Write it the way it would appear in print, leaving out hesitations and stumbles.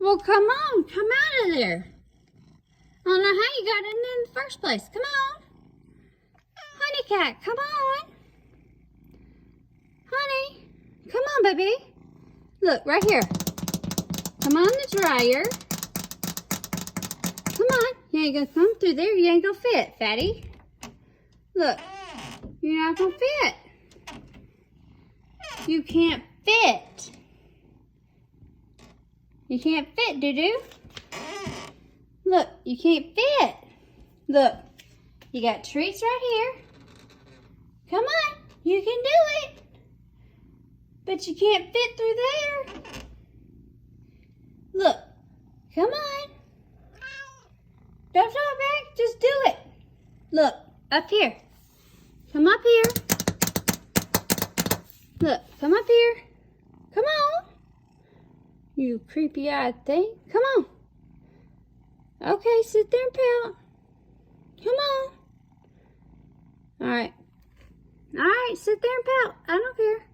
Well, come on. Come out of there. I don't know how you got in there in the first place. Come on. Honey cat, come on. Honey, come on, baby. Look, right here. Come on the dryer. Come on. You ain't gonna come through there. You ain't gonna fit, fatty. Look, you're not gonna fit. You can't fit. You can't fit, doo-doo. Look, you can't fit. Look, you got treats right here. Come on, you can do it. But you can't fit through there. Look, come on. Don't talk back, just do it. Look, up here. Come up here. Look, come up here. Come on. You creepy-eyed thing. Come on. Okay, sit there and pout. Come on. All right. All right, sit there and pout. I don't care.